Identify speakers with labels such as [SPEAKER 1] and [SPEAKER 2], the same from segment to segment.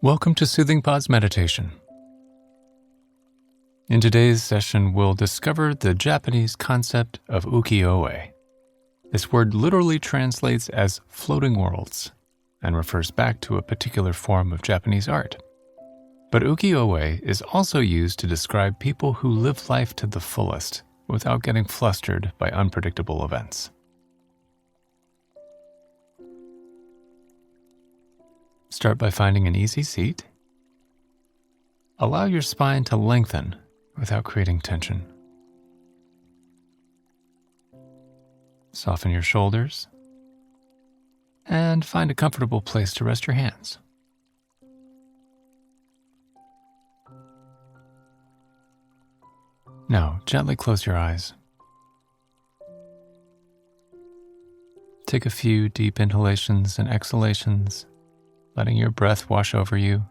[SPEAKER 1] Welcome to Soothing Pod's Meditation. In today's session, we'll discover the Japanese concept of Ukiyo-e. This word literally translates as floating worlds and refers back to a particular form of Japanese art. But Ukiyo-e is also used to describe people who live life to the fullest without getting flustered by unpredictable events. Start by finding an easy seat. Allow your spine to lengthen without creating tension. Soften your shoulders and find a comfortable place to rest your hands. Now, gently close your eyes. Take a few deep inhalations and exhalations, letting your breath wash over you.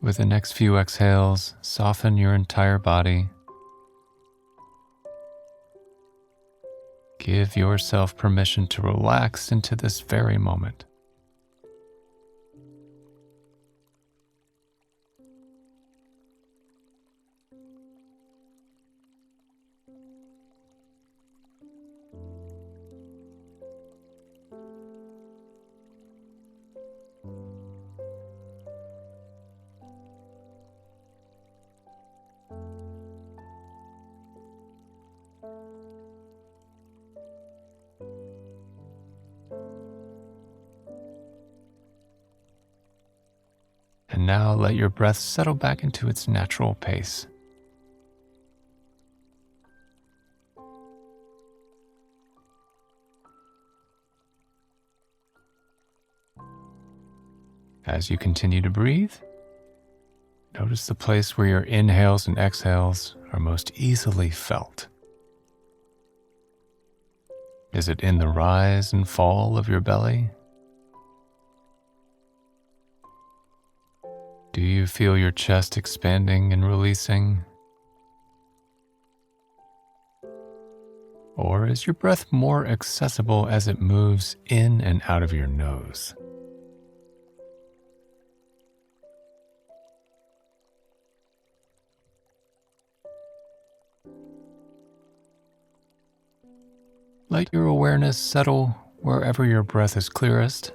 [SPEAKER 1] With the next few exhales, soften your entire body. Give yourself permission to relax into this very moment. And now let your breath settle back into its natural pace. As you continue to breathe, notice the place where your inhales and exhales are most easily felt. Is it in the rise and fall of your belly? Do you feel your chest expanding and releasing? Or is your breath more accessible as it moves in and out of your nose? Let your awareness settle wherever your breath is clearest.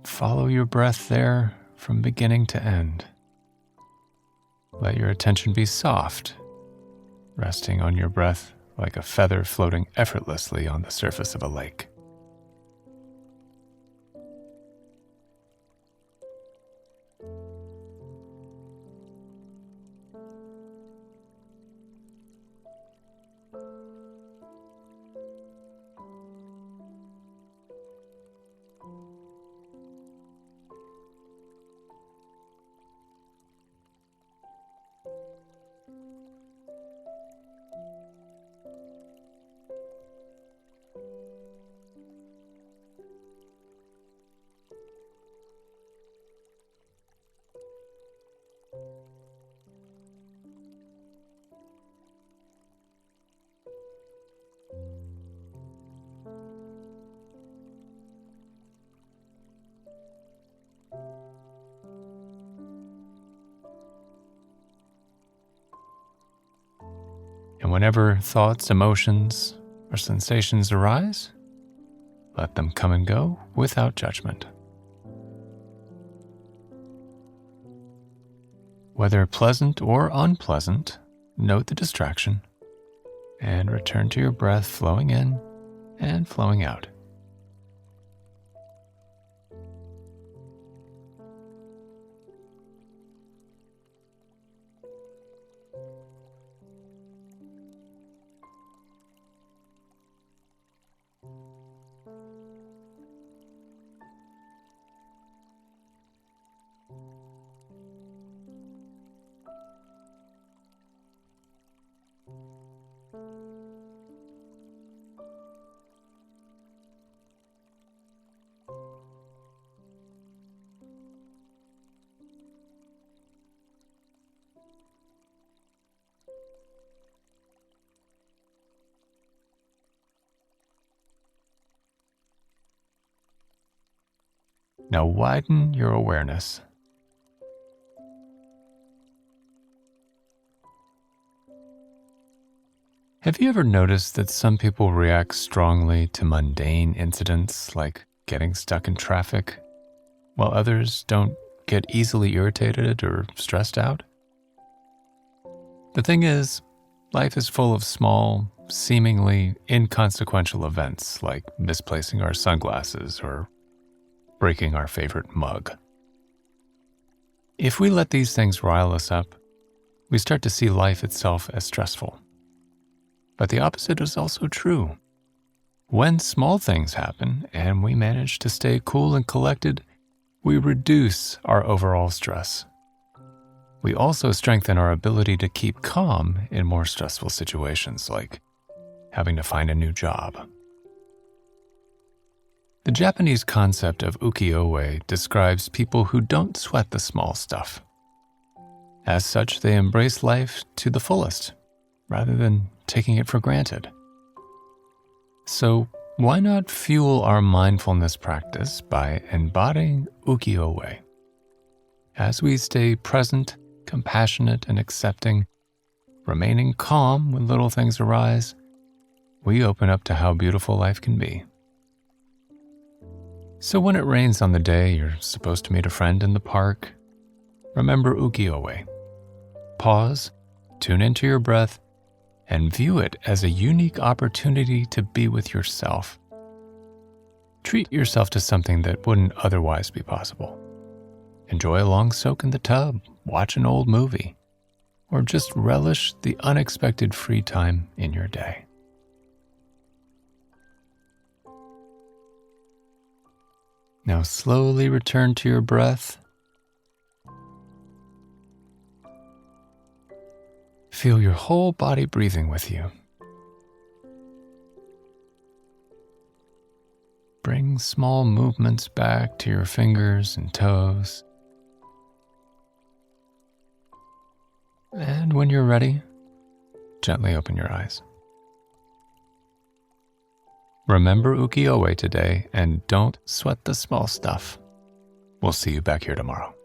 [SPEAKER 1] Follow your breath there from beginning to end. Let your attention be soft, resting on your breath like a feather floating effortlessly on the surface of a lake. And whenever thoughts, emotions, or sensations arise, let them come and go without judgment. Whether pleasant or unpleasant, note the distraction and return to your breath flowing in and flowing out. Now widen your awareness. Have you ever noticed that some people react strongly to mundane incidents like getting stuck in traffic, while others don't get easily irritated or stressed out? The thing is, life is full of small, seemingly inconsequential events like misplacing our sunglasses or breaking our favorite mug. If we let these things rile us up, we start to see life itself as stressful. But the opposite is also true. When small things happen and we manage to stay cool and collected, we reduce our overall stress. We also strengthen our ability to keep calm in more stressful situations like having to find a new job. The Japanese concept of Ukiyo-e describes people who don't sweat the small stuff. As such, they embrace life to the fullest, rather than taking it for granted. So, why not fuel our mindfulness practice by embodying Ukiyo-e? As we stay present, compassionate, and accepting, remaining calm when little things arise, we open up to how beautiful life can be. So when it rains on the day you're supposed to meet a friend in the park, remember Ukiyo-e. Pause, tune into your breath, and view it as a unique opportunity to be with yourself. Treat yourself to something that wouldn't otherwise be possible. Enjoy a long soak in the tub, watch an old movie, or just relish the unexpected free time in your day. Now slowly return to your breath. Feel your whole body breathing with you. Bring small movements back to your fingers and toes. And when you're ready, gently open your eyes. Remember Ukiyo-e today and don't sweat the small stuff. We'll see you back here tomorrow.